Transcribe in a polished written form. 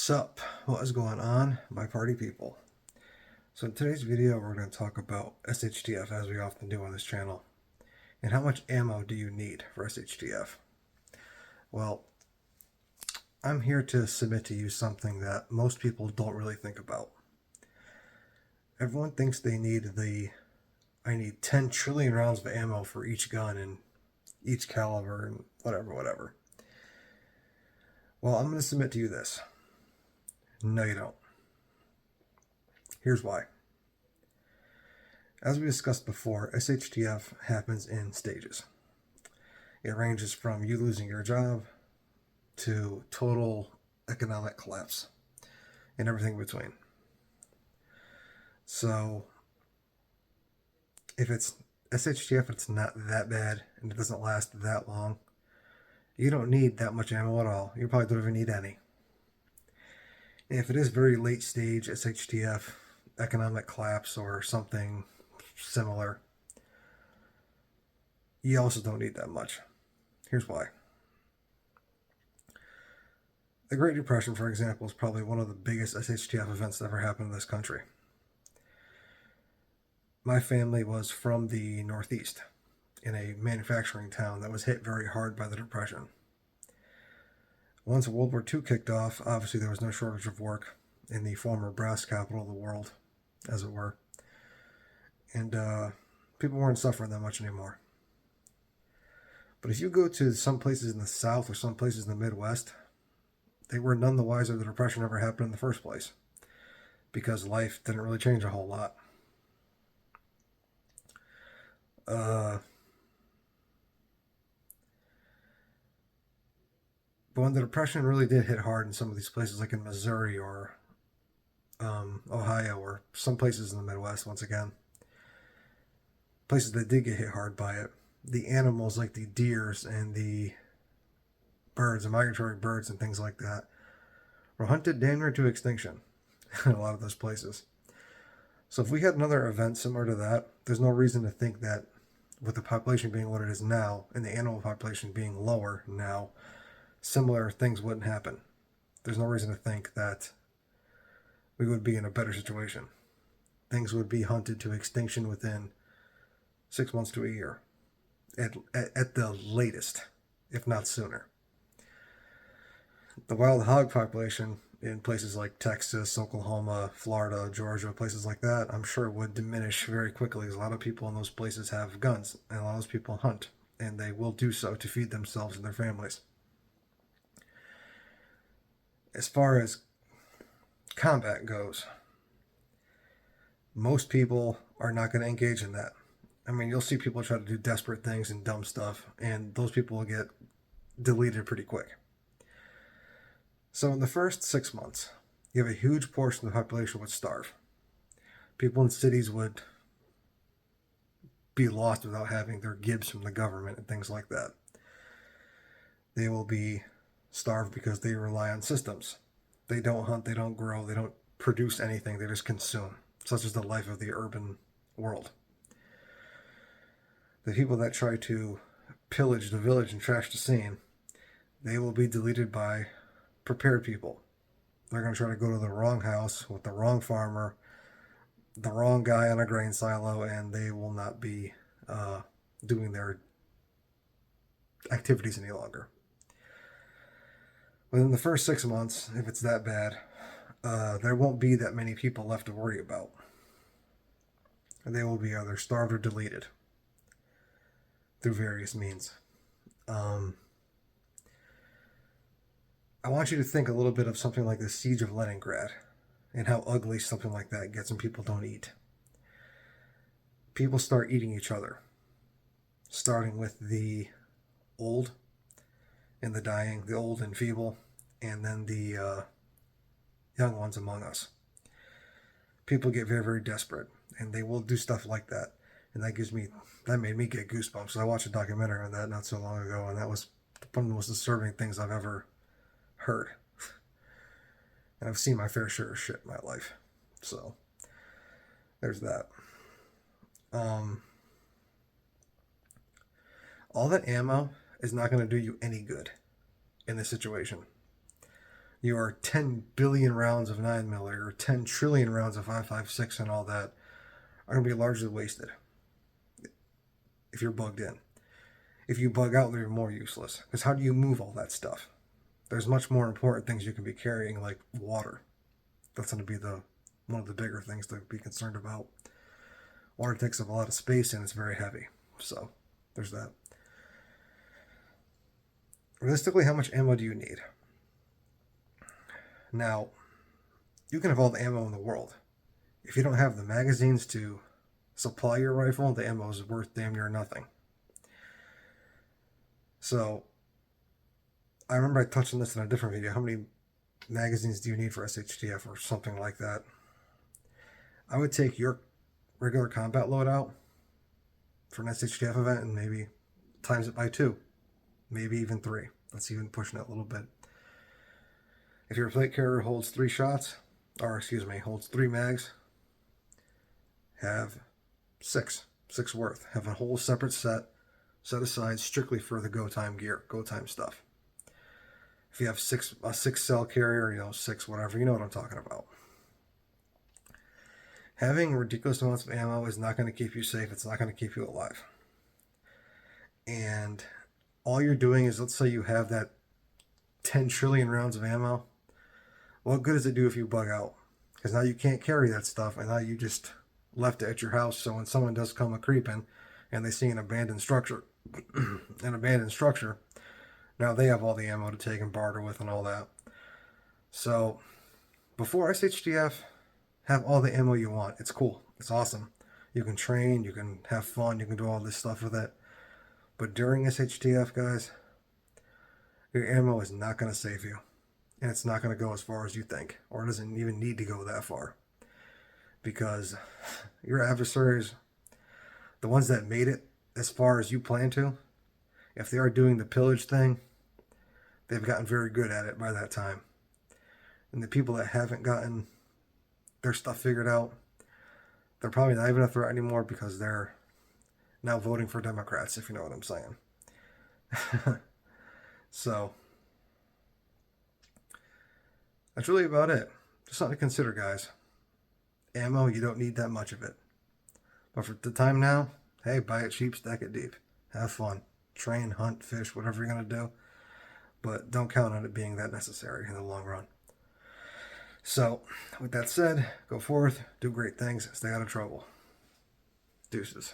Sup, what is going on, my party people? So in today's video, we're going to talk about SHTF, as we often do on this channel. And how much ammo do you need for SHTF? Well, I'm here to submit to you something that most people don't really think about. Everyone thinks they need I need 10 trillion rounds of ammo for each gun and each caliber and whatever. Well, I'm going to submit to you this. No, you don't. Here's why. As we discussed before, SHTF happens in stages. It ranges from you losing your job to total economic collapse and everything between. So, if it's SHTF, it's not that bad and it doesn't last that long, you don't need that much ammo at all. You probably don't even need any. If it is very late stage SHTF, economic collapse or something similar, you also don't need that much. Here's why. The Great Depression, for example, is probably one of the biggest SHTF events that ever happened in this country. My family was from the Northeast, in a manufacturing town that was hit very hard by the Depression. Once World War II kicked off, obviously there was no shortage of work in the former brass capital of the world, as it were. And people weren't suffering that much anymore. But if you go to some places in the South or some places in the Midwest, they were none the wiser the Depression ever happened in the first place, because life didn't really change a whole lot. But when the Depression really did hit hard in some of these places, like in Missouri or Ohio or some places in the Midwest, once again, places that did get hit hard by it, the animals like the deers and the birds, the migratory birds and things like that, were hunted damn near to extinction in a lot of those places. So if we had another event similar to that, there's no reason to think that with the population being what it is now and the animal population being lower now, similar things wouldn't happen. There's no reason to think that we would be in a better situation. Things would be hunted to extinction within 6 months to a year, at the latest, if not sooner. The wild hog population in places like Texas, Oklahoma, Florida, Georgia, places like that, I'm sure would diminish very quickly, because a lot of people in those places have guns, and a lot of those people hunt, and they will do so to feed themselves and their families. As far as combat goes, most people are not going to engage in that. I mean, you'll see people try to do desperate things and dumb stuff, and those people will get deleted pretty quick. So in the first 6 months, you have a huge portion of the population would starve. People in cities would be lost without having their gibs from the government and things like that. They will be starved because they rely on systems. They don't hunt, they don't grow, they don't produce anything, they just consume. Such is the life of the urban world. The people that try to pillage the village and trash the scene, they will be deleted by prepared people. They're going to try to go to the wrong house with the wrong farmer, the wrong guy on a grain silo, and they will not be doing their activities any longer. Within the first 6 months, if it's that bad, there won't be that many people left to worry about. They will be either starved or deleted through various means. I want you to think a little bit of something like the Siege of Leningrad and how ugly something like that gets when people don't eat. People start eating each other, starting with the old and the dying, the old and feeble, and then the young ones among us. People get very, very desperate, and they will do stuff like that. And that made me get goosebumps. So I watched a documentary on that not so long ago, and that was one of the most disturbing things I've ever heard. And I've seen my fair share of shit in my life. So there's that. All that ammo is not going to do you any good in this situation. your 10 billion rounds of 9mm or 10 trillion rounds of 5.56 and all that are going to be largely wasted if you're bugged in. If you bug out, they're more useless. Because how do you move all that stuff? There's much more important things you can be carrying, like water. That's going to be one of the bigger things to be concerned about. Water takes up a lot of space and it's very heavy. So there's that. Realistically, how much ammo do you need? Now, you can have all the ammo in the world. If you don't have the magazines to supply your rifle, the ammo is worth damn near nothing. So, I remember I touched on this in a different video. How many magazines do you need for SHTF or something like that? I would take your regular combat loadout for an SHTF event and maybe times it by 2. Maybe even 3. That's even pushing it a little bit. If your plate carrier holds 3 shots, or excuse me, holds 3 mags, have 6 worth. Have a whole separate set aside strictly for the go time gear, go time stuff. If you have a 6 cell carrier, 6 whatever, you know what I'm talking about. Having ridiculous amounts of ammo is not going to keep you safe. It's not going to keep you alive. And all you're doing is, let's say you have that 10 trillion rounds of ammo. What good does it do if you bug out? Because now you can't carry that stuff, and now you just left it at your house. So when someone does come a creeping and they see an abandoned structure, now they have all the ammo to take and barter with and all that. So before SHTF, have all the ammo you want. It's cool. It's awesome. You can train, you can have fun, you can do all this stuff with it. But during SHTF, guys, your ammo is not going to save you. And it's not going to go as far as you think. Or it doesn't even need to go that far. Because your adversaries, the ones that made it as far as you plan to, if they are doing the pillage thing, they've gotten very good at it by that time. And the people that haven't gotten their stuff figured out, they're probably not even a threat anymore because they're now voting for Democrats, if you know what I'm saying. So, that's really about it. Just something to consider, guys. Ammo, you don't need that much of it. But for the time now, hey, buy it cheap, stack it deep. Have fun. Train, hunt, fish, whatever you're going to do. But don't count on it being that necessary in the long run. So, with that said, go forth, do great things, stay out of trouble. Deuces.